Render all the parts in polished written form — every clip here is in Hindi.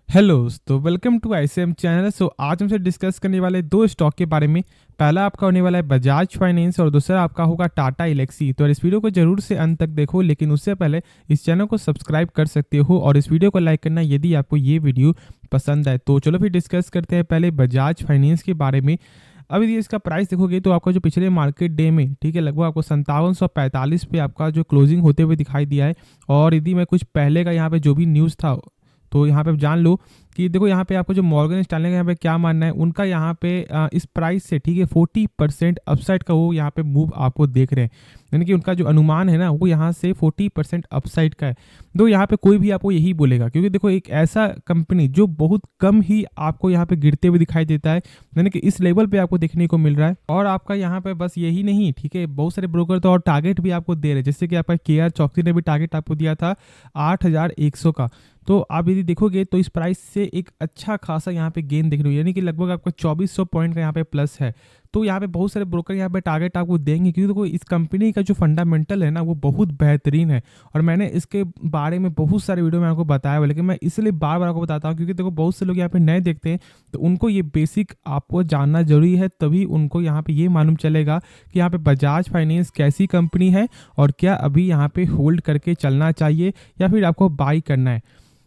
हेलो दोस्तों, वेलकम टू आईसीएम चैनल। आज हमसे डिस्कस करने वाले दो स्टॉक के बारे में। पहला आपका होने वाला है बजाज फाइनेंस और दूसरा आपका होगा टाटा एलेक्सी। तो इस वीडियो को जरूर से अंत तक देखो, लेकिन उससे पहले इस चैनल को सब्सक्राइब कर सकते हो और इस वीडियो को लाइक करना यदि आपको ये वीडियो पसंद आए। तो चलो फिर डिस्कस करते हैं पहले बजाज फाइनेंस के बारे में। अब यदि इसका प्राइस देखोगे तो आपका जो पिछले मार्केट डे में ठीक है लगभग आपको 5745 पे आपका जो क्लोजिंग होते हुए दिखाई दिया है। और यदि मैं कुछ पहले का यहाँ पे जो भी न्यूज़ था तो यहाँ पे आप जान लो कि देखो यहाँ पे आपको जो मॉर्गन स्टैनली का यहाँ पे क्या मानना है, उनका यहाँ पे इस प्राइस से ठीक है 40% अपसाइड का वो यहाँ पे मूव आपको देख रहे हैं। यानी कि उनका जो अनुमान है ना वो यहाँ से 40% अपसाइड का है। तो यहाँ पे कोई भी आपको यही बोलेगा, क्योंकि देखो एक ऐसा कंपनी जो बहुत कम ही आपको यहाँ पे गिरते हुए दिखाई देता है, यानी कि इस लेवल पे आपको देखने को मिल रहा है। और आपका यहाँ पे बस यही नहीं, ठीक है, बहुत सारे ब्रोकर तो और टारगेट भी आपको दे रहे हैं, जैसे कि आपका केआर चौकसी ने भी टारगेट आपको दिया था 8100 का। तो आप यदि देखोगे तो इस प्राइस से एक अच्छा खासा यहाँ पे गेन देख रहे हो, यानी कि लगभग आपको 2400 पॉइंट का यहाँ पे प्लस है। तो यहाँ पे बहुत सारे ब्रोकर यहाँ पे टारगेट आपको देंगे, क्योंकि देखो इस कंपनी का जो फंडामेंटल है ना वो बहुत बेहतरीन है। और मैंने इसके बारे में बहुत सारे वीडियो में आपको बताया हुआ, लेकिन मैं इसलिए बार बार आपको बताता हूँ क्योंकि देखो बहुत से लोग यहाँ पे नए देखते हैं, तो उनको ये बेसिक आपको जानना जरूरी है, तभी उनको यहाँ पे ये मालूम चलेगा कि यहाँ पे बजाज फाइनेंस कैसी कंपनी है और क्या अभी यहाँ पे होल्ड करके चलना चाहिए या फिर आपको बाई करना है।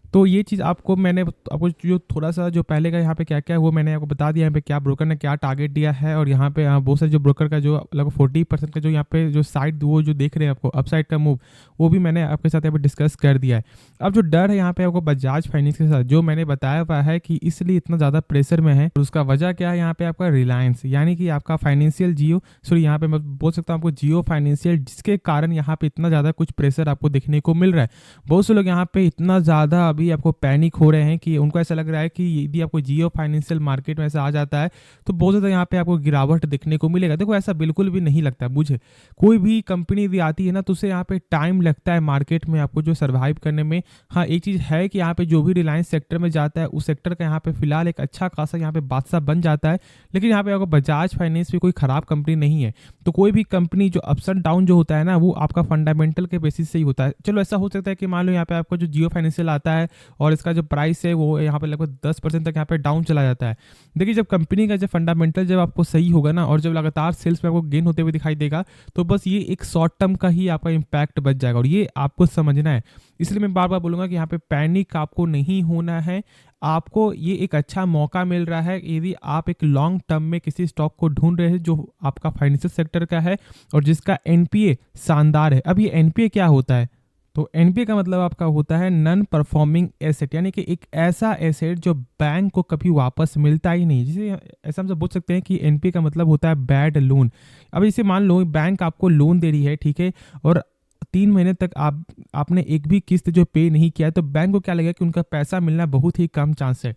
तो ये चीज़ मैंने आपको जो थोड़ा सा जो पहले का यहाँ पे क्या क्या है वो मैंने आपको बता दिया, यहाँ पे क्या ब्रोकर ने क्या टारगेट दिया है। और यहाँ पे बहुत सारे जो ब्रोकर का जो लगभग 40% का जो यहाँ पे जो साइड वो जो देख रहे हैं आपको अपसाइड का मूव, वो भी मैंने आपके साथ यहाँ पे डिस्कस कर दिया है। अब जो डर है यहाँ पे आपको बजाज फाइनेंस के साथ जो मैंने बताया हुआ है कि इसलिए इतना ज़्यादा प्रेशर में है, तो उसका वजह क्या है, यहाँ पे आपका रिलायंस यानी कि आपका फाइनेंशियल जियो, सॉरी यहाँ पे मैं बोल सकता हूँ आपको जियो फाइनेंशियल, जिसके कारण यहाँ पे इतना ज़्यादा कुछ प्रेशर आपको देखने को मिल रहा है। बहुत से लोग यहाँ पे इतना ज़्यादा अभी आपको पैनिक हो रहे हैं कि उनको ऐसा लग रहा है कि यदि आपको जियो फाइनेंशियल मार्केट में ऐसा आ जाता है तो बहुत ज़्यादा यहाँ पे आपको गिरावट देखने को मिलेगा। देखो ऐसा बिल्कुल भी नहीं लगता मुझे। कोई भी कंपनी यदि आती है ना तो उसे यहाँ पे टाइम लगता है मार्केट में आपको जो सर्वाइव करने में। हाँ, एक चीज़ है कि यहाँ पे जो भी रिलायंस सेक्टर में जाता है उस सेक्टर का यहाँ पे फिलहाल एक अच्छा खासा यहाँ पे बादशाह बन जाता है, लेकिन यहाँ पे आपको बजाज फाइनेंस भी कोई खराब कंपनी नहीं है। तो कोई भी कंपनी जो अप्स एंड डाउन जो होता है ना वो आपका फंडामेंटल के बेसिस से ही होता है। चलो ऐसा हो सकता है कि मान लो यहाँ पे आपको जो जियो फाइनेंशियल आता है और इसका जो प्राइस है वो यहाँ पे लगभग 10% तक यहाँ पे डाउन चला जाता है। देखिए जब कंपनी का जब फंडामेंटल जब आपको सही होगा ना और जब लगातार सेल्स में आपको गेन होते हुए दिखाई देगा, तो बस ये एक शॉर्ट टर्म का ही आपका इम्पैक्ट बच जाएगा और ये आपको समझना है। इसलिए मैं बार बार बोलूंगा कि यहाँ पे पैनिक आपको नहीं होना है। आपको ये एक अच्छा मौका मिल रहा है यदि आप एक लॉन्ग टर्म में किसी स्टॉक को ढूंढ रहे हैं जो आपका फाइनेंशियल सेक्टर का है और जिसका एनपीए शानदार है। अब ये एनपीए क्या होता है, तो एनपीए का मतलब आपका होता है नॉन परफॉर्मिंग एसेट, यानी कि एक ऐसा एसेट जो बैंक को कभी वापस मिलता ही नहीं। जिसे ऐसा हम सब बोल सकते हैं कि एनपीए का मतलब होता है बैड लोन। अब इसे मान लो बैंक आपको लोन दे रही है, ठीक है, और 3 महीने तक आपने एक भी किस्त जो पे नहीं किया है, तो बैंक को क्या लगेगा कि उनका पैसा मिलना बहुत ही कम चांस है।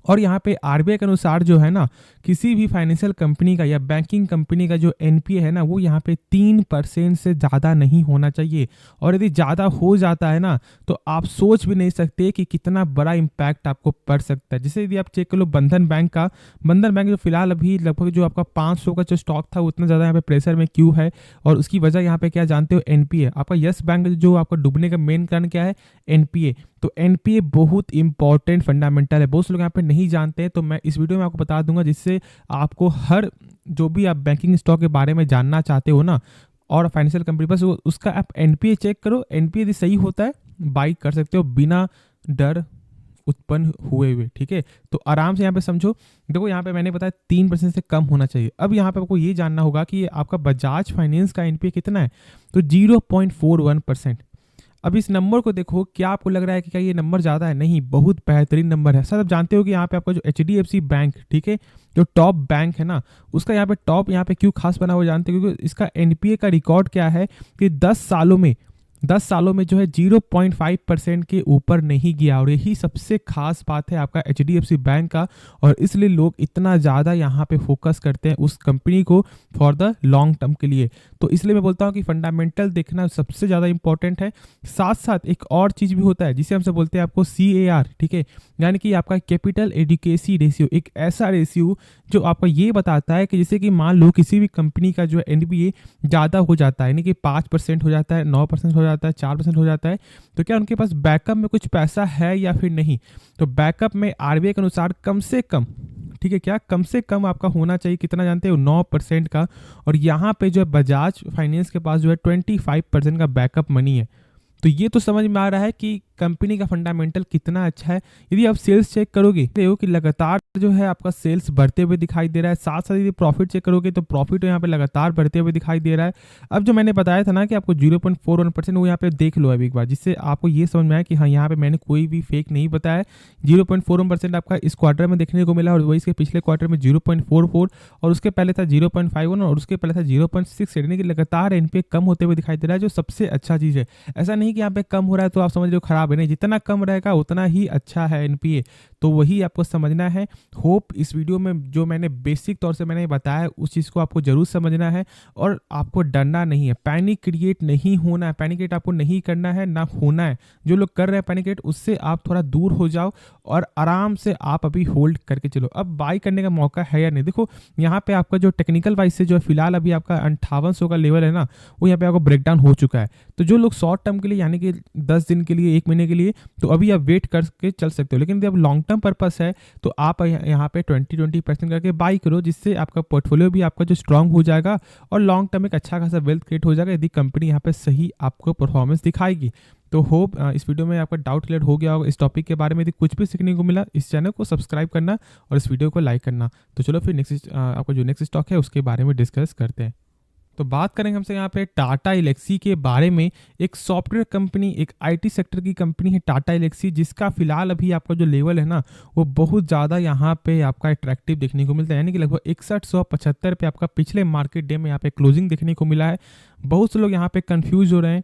और यहाँ पे आरबीआई के अनुसार जो है ना किसी भी फाइनेंशियल कंपनी का या बैंकिंग कंपनी का जो एनपीए है ना वो यहाँ पे 3% से ज़्यादा नहीं होना चाहिए। और यदि ज़्यादा हो जाता है ना तो आप सोच भी नहीं सकते कि कितना बड़ा इम्पैक्ट आपको पड़ सकता है। जैसे यदि आप चेक कर लो बंधन बैंक का, बंधन बैंक जो फिलहाल अभी लगभग जो आपका 500 का जो स्टॉक था उतना ज़्यादा यहाँ पे प्रेशर में क्यों है, और उसकी वजह यहाँ पे क्या जानते हो, एनपीए। आपका यस बैंक जो आपका डूबने का मेन कारण क्या है, एनपीए। तो एनपीए बहुत इंपॉर्टेंट फंडामेंटल है, बहुत से लोग यहाँ पे नहीं जानते हैं, तो मैं इस वीडियो में आपको बता दूंगा जिससे आपको हर जो भी आप बैंकिंग स्टॉक के बारे में जानना चाहते हो ना और फाइनेंशियल कंपनी बस उसका आप एनपीए चेक करो। एनपीए यदि सही होता है बाई कर सकते हो बिना डर उत्पन्न हुए, ठीक है। तो आराम से यहाँ पे समझो। देखो यहाँ पे मैंने बताया 3% से कम होना चाहिए। अब यहाँ पे आपको ये जानना होगा कि आपका बजाज फाइनेंस का एनपीए कितना है, तो 0.41%। अब इस नंबर को देखो, क्या आपको लग रहा है कि क्या ये नंबर ज़्यादा है? नहीं, बहुत बेहतरीन नंबर है। सर आप जानते हो कि यहाँ पे आपका जो एचडीएफसी बैंक, ठीक है, जो टॉप बैंक है ना उसका यहाँ पे टॉप यहाँ पे क्यों खास बना हुआ जानते हो? क्योंकि इसका एनपीए का रिकॉर्ड क्या है कि 10 सालों में जो है 0.5% के ऊपर नहीं गया, और यही सबसे खास बात है आपका एचडीएफसी बैंक का। और इसलिए लोग इतना ज़्यादा यहाँ पे फोकस करते हैं उस कंपनी को फॉर द लॉन्ग टर्म के लिए। तो इसलिए मैं बोलता हूँ कि फंडामेंटल देखना सबसे ज़्यादा इंपॉर्टेंट है। साथ साथ एक और चीज़ भी होता है जिसे हमसे बोलते हैं आपको CAR, ठीक है, यानी कि आपका कैपिटल एडिकेसी रेशियो। एक ऐसा रेशियो जो आपको ये बताता है कि जैसे कि मान लो किसी भी कंपनी का जो एनपीए ज़्यादा हो जाता है, यानी कि 5% हो जाता है, 9% हो जाता है, 4% हो जाता है, तो क्या उनके पास बैकअप में कुछ पैसा है या फिर नहीं। तो बैकअप में आरबीआई के अनुसार कम से कम, ठीक है, क्या कम से कम आपका होना चाहिए, कितना जानते हो, 9% का। और यहाँ पे जो है बजाज फाइनेंस के पास जो है 25% का बैकअप मनी है। तो ये तो समझ में आ रहा है कि कंपनी का फंडामेंटल कितना अच्छा है। यदि आप सेल्स चेक करोगे तो कि लगातार जो है आपका सेल्स बढ़ते हुए दिखाई दे रहा है, साथ साथ यदि प्रॉफिट चेक करोगे तो प्रॉफिट यहाँ पे लगातार बढ़ते हुए दिखाई दे रहा है। अब जो मैंने बताया था ना कि आपको 0.41%, वो यहाँ पे देख लो अभी एक बार, जिससे आपको ये समझ में आया कि हाँ यहाँ पे मैंने कोई भी फेक नहीं बताया। 0.41% आपका इस क्वार्टर में देखने को मिला, और वही इसके पिछले क्वार्टर में 0.44, और उसके पहले था 0.51, और उसके पहले था 0.6, यानी कि लगातार एनपीए कम होते हुए दिखाई दे रहा है, जो सबसे अच्छा चीज़ है। ऐसा नहीं कि यहाँ पे कम हो रहा है तो आप समझ रहे हो खराब है, नहीं, जितना कम रहेगा उतना ही अच्छा है एनपीए। तो वही आपको समझना है। होप इस वीडियो में जो मैंने बेसिक तौर से मैंने बताया उस चीज़ को आपको जरूर समझना है, और आपको डरना नहीं है, पैनिक क्रिएट नहीं होना है, पैनिक क्रिएट आपको नहीं करना है, ना होना है। जो लोग कर रहे हैं पैनिक क्रिएट, उससे आप थोड़ा दूर हो जाओ और आराम से आप अभी होल्ड करके चलो। अब बाई करने का मौका है या नहीं, देखो यहाँ पे आपका जो टेक्निकल वाइज से जो फिलहाल अभी आपका 5800 का लेवल है ना, वो यहाँ पे आपको ब्रेकडाउन हो चुका है। तो जो लोग शॉर्ट टर्म के लिए, यानी कि 10 दिन के लिए, 1 महीने के लिए, तो अभी आप वेट करके चल सकते हो। लेकिन यदि आप लॉन्ग टर्म पर्पस है तो आप यहाँ पे 20% करके बाई करो, जिससे आपका पोर्टफोलियो भी आपका जो स्ट्रांग हो जाएगा और लॉन्ग टर्म एक अच्छा खासा वेल्थ क्रिएट हो जाएगा, यदि कंपनी यहाँ पे सही आपको परफॉर्मेंस दिखाएगी। तो होप इस वीडियो में आपका डाउट क्लियर हो गया होगा इस टॉपिक के बारे में। यदि कुछ भी सीखने को मिला, इस चैनल को सब्सक्राइब करना और इस वीडियो को लाइक करना। तो चलो फिर नेक्स्ट आपका जो नेक्स्ट स्टॉक है उसके बारे में डिस्कस करते हैं। तो बात करेंगे हमसे यहाँ पे टाटा एलेक्सी के बारे में। एक सॉफ्टवेयर कंपनी, एक आईटी सेक्टर की कंपनी है टाटा एलेक्सी, जिसका फिलहाल अभी आपका जो लेवल है ना, वो बहुत ज़्यादा यहाँ पे आपका अट्रैक्टिव देखने को मिलता है, यानी कि लगभग 6175 पे आपका पिछले मार्केट डे में यहाँ पे क्लोजिंग देखने को मिला है। बहुत से लोग यहाँ पे कंफ्यूज हो रहे हैं,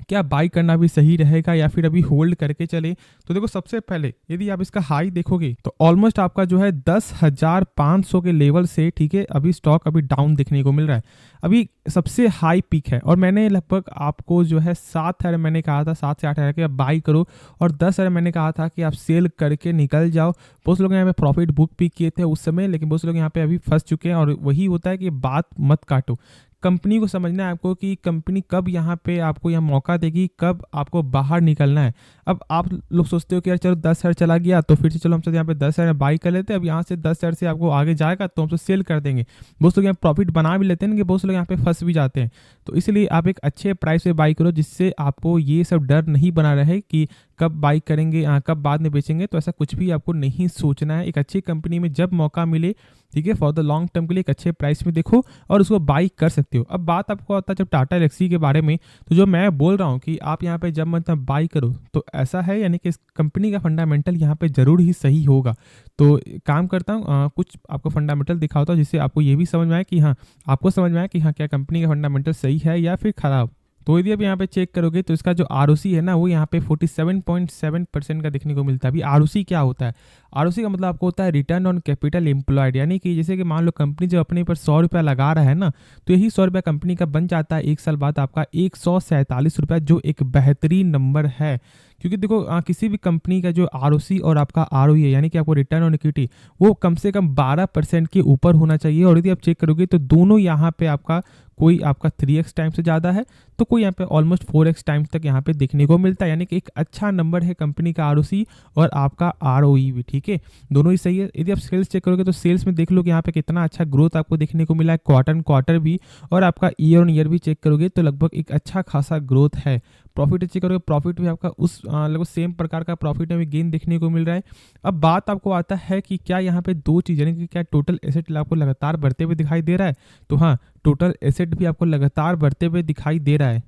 क्या बाई करना भी सही रहेगा या फिर अभी होल्ड करके चले। तो देखो सबसे पहले यदि आप इसका हाई देखोगे तो ऑलमोस्ट आपका जो है 10,500 के लेवल से, ठीक है, अभी स्टॉक अभी डाउन देखने को मिल रहा है। अभी सबसे हाई पीक है, और मैंने लगभग आपको जो है 7,000 मैंने कहा था, 7 से 8,000 के आप बाई करो, और 10,000 मैंने कहा था कि आप सेल करके निकल जाओ। बहुत लोग यहाँ पे प्रॉफिट बुक भी किए थे उस समय, लेकिन बहुत लोग यहाँ पे अभी फंस चुके हैं। और वही होता है कि बात मत काटो, कंपनी को समझना है आपको कि कंपनी कब यहाँ पे आपको यहाँ मौका देगी, कब आपको बाहर निकलना है। अब आप लोग सोचते हो कि यार चलो 10,000 चला गया तो फिर से चलो हम सब यहाँ पे 10,000 बाई कर लेते हैं, अब यहाँ से 10,000 से आपको आगे जाएगा तो हम तो सेल कर देंगे। बहुत लोग यहाँ प्रॉफिट बना भी लेते हैं कि बहुत लोग यहाँ पे फंस भी जाते हैं। तो इसलिए आप एक अच्छे प्राइस पे बाई करो, जिससे आपको ये सब डर नहीं बना रहे कि कब बाई करेंगे, कब बाद में बेचेंगे। तो ऐसा कुछ भी आपको नहीं सोचना है। एक अच्छी कंपनी में जब मौका मिले, ठीक है, फॉर द लॉन्ग टर्म के लिए एक अच्छे प्राइस में देखो और उसको बाई कर सकते हो। अब बात आपको आता है जब टाटा एलेक्सी के बारे में, तो जो मैं बोल रहा हूँ कि आप यहाँ पे जब मतलब बाई करो तो ऐसा है, यानी कि इस कंपनी का फंडामेंटल यहाँ पे जरूर ही सही होगा। तो काम करता हूँ कुछ आपको फंडामेंटल दिखाता हूँ, जिससे आपको ये भी समझ में आए कि हाँ, आपको समझ में आए कि हाँ क्या कंपनी का फंडामेंटल सही है या फिर खराब। तो यदि आप यहाँ पे चेक करोगे तो इसका जो आरओसी है ना, वो यहाँ पे 47.7% का देखने को मिलता है। अभी आरओसी क्या होता है? आरओसी का मतलब आपको होता है रिटर्न ऑन कैपिटल एम्प्लॉयड, यानी कि जैसे कि मान लो कंपनी जब अपने पर 100 रुपया लगा रहा है ना, तो यही 100 रुपया कंपनी का बन जाता है 1 साल बाद आपका 147 रुपया, जो एक बेहतरीन नंबर है। क्योंकि देखो किसी भी कंपनी का जो आरओसी और आपका आरओई यानी कि आपको रिटर्न ऑन इक्विटी, वो कम से कम 12% के ऊपर होना चाहिए। और यदि आप चेक करोगे तो दोनों यहाँ पे आपका कोई आपका 3x टाइम से ज़्यादा है, तो कोई यहाँ पे ऑलमोस्ट 4x टाइम तक यहाँ पे देखने को मिलता है, यानी कि एक अच्छा नंबर है कंपनी का आरओसी और आपका आरओई भी, ठीक है, दोनों ही सही है। यदि आप सेल्स चेक करोगे तो सेल्स में देख लो कि यहाँ पे कितना अच्छा ग्रोथ आपको देखने को मिला है क्वार्टर भी, और आपका ईयर ऑन ईयर भी चेक करोगे तो लगभग एक अच्छा खासा ग्रोथ है। प्रॉफिट चेक करोगे, प्रॉफिट भी आपका उस लगभग सेम प्रकार का प्रॉफिट में गेन देखने को मिल रहा है। अब बात आपको आता है कि क्या यहाँ पे दो चीज़, यानी कि क्या टोटल एसेट आपको लगातार बढ़ते हुए दिखाई दे रहा है? तो हाँ, टोटल एसेट भी आपको लगातार बढ़ते हुए दिखाई दे रहा है।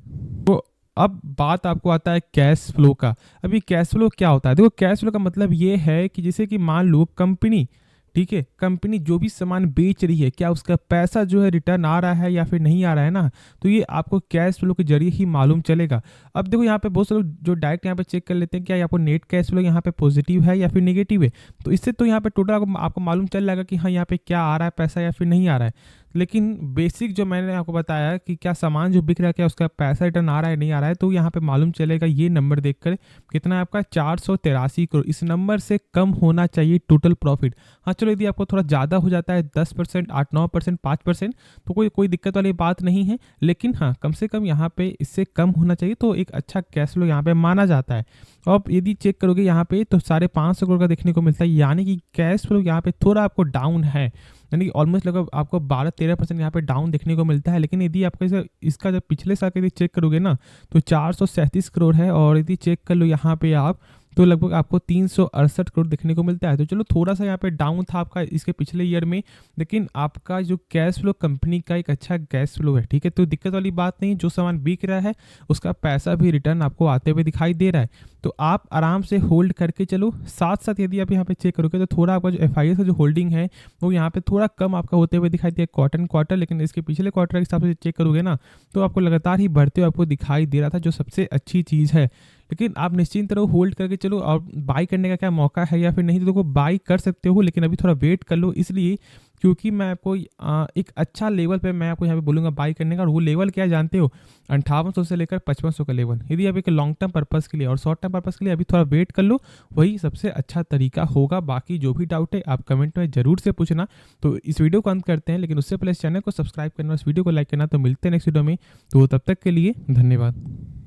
तो अब बात आपको आता है कैश फ्लो का। अभी कैश फ्लो क्या होता है? देखो कैश फ्लो का मतलब ये है कि जैसे कि मान लो कंपनी, ठीक है, कंपनी जो भी सामान बेच रही है, क्या उसका पैसा जो है रिटर्न आ रहा है या फिर नहीं आ रहा है ना, तो ये आपको कैश फ्लो के जरिए ही मालूम चलेगा। अब देखो यहाँ पे बहुत से लोग जो डायरेक्ट यहाँ पे चेक कर लेते हैं क्या आपको नेट कैश फ्लो यहाँ पे पॉजिटिव है या फिर नेगेटिव है, तो इससे तो यहाँ पे टोटल आपको मालूम चल जाएगा कि हाँ यहाँ पे क्या आ रहा है पैसा या फिर नहीं आ रहा है। लेकिन बेसिक जो मैंने आपको बताया कि क्या सामान जो बिक रहा है क्या उसका पैसा रिटर्न आ रहा है नहीं आ रहा है, तो यहाँ पे मालूम चलेगा ये नंबर देखकर कितना है आपका 483 करोड़। इस नंबर से कम होना चाहिए टोटल प्रॉफिट। हाँ चलो, यदि आपको थोड़ा ज़्यादा हो जाता है 10%, 8-9%, 5%, तो कोई कोई दिक्कत वाली बात नहीं है, लेकिन हाँ कम से कम यहाँ पे इससे कम होना चाहिए, तो एक अच्छा कैश फ्लो यहाँ पे माना जाता है। अब यदि चेक करोगे यहाँ पे तो 550 करोड़ का देखने को मिलता है, यानी कि कैश फ्लो यहाँ पे थोड़ा आपको डाउन है, यानी कि ऑलमोस्ट लगभग आपको 12-13% यहाँ पे डाउन देखने को मिलता है। लेकिन यदि आपको इसका जब पिछले साल का यदि चेक करोगे ना तो 437 करोड़ है, और यदि चेक कर लो यहाँ पे आप तो लगभग आपको 368 करोड़ देखने को मिलता है। तो चलो थोड़ा सा यहाँ पे डाउन था आपका इसके पिछले ईयर में, लेकिन आपका जो कैश फ्लो कंपनी का एक अच्छा कैश फ्लो है, ठीक है, तो दिक्कत वाली बात नहीं। जो सामान बिक रहा है उसका पैसा भी रिटर्न आपको आते हुए दिखाई दे रहा है, तो आप आराम से होल्ड करके चलो। साथ साथ यदि आप यहाँ पे चेक करोगे तो थोड़ा आपका जो FIS का जो होल्डिंग है वो यहाँ पे थोड़ा कम आपका होते हुए दिखाई दिया क्वार्टर, लेकिन इसके पिछले क्वार्टर के हिसाब से चेक करोगे ना तो आपको लगातार ही बढ़ते हुए आपको दिखाई दे रहा था, जो सबसे अच्छी चीज़ है। लेकिन आप निश्चिंत रहो, होल्ड करके चलो, और बाई करने का क्या मौका है या फिर नहीं तो देखो बाई कर सकते हो, लेकिन अभी थोड़ा वेट कर लो, इसलिए क्योंकि मैं आपको एक अच्छा लेवल पे मैं आपको यहाँ पे बोलूँगा बाई करने का। और वो लेवल क्या जानते हो, 5800 से लेकर 5500 का लेवल। यदि आप एक लॉन्ग टर्म पर्पस के लिए और शॉर्ट टर्म पर्पस के लिए अभी थोड़ा वेट कर लो, वही सबसे अच्छा तरीका होगा। बाकी जो भी डाउट है आप कमेंट में जरूर से पूछना। तो इस वीडियो को अंत करते हैं, लेकिन उससे पहले इस चैनल को सब्सक्राइब करना, इस वीडियो को लाइक करना। तो मिलते हैं नेक्स्ट वीडियो में, तो तब तक के लिए धन्यवाद।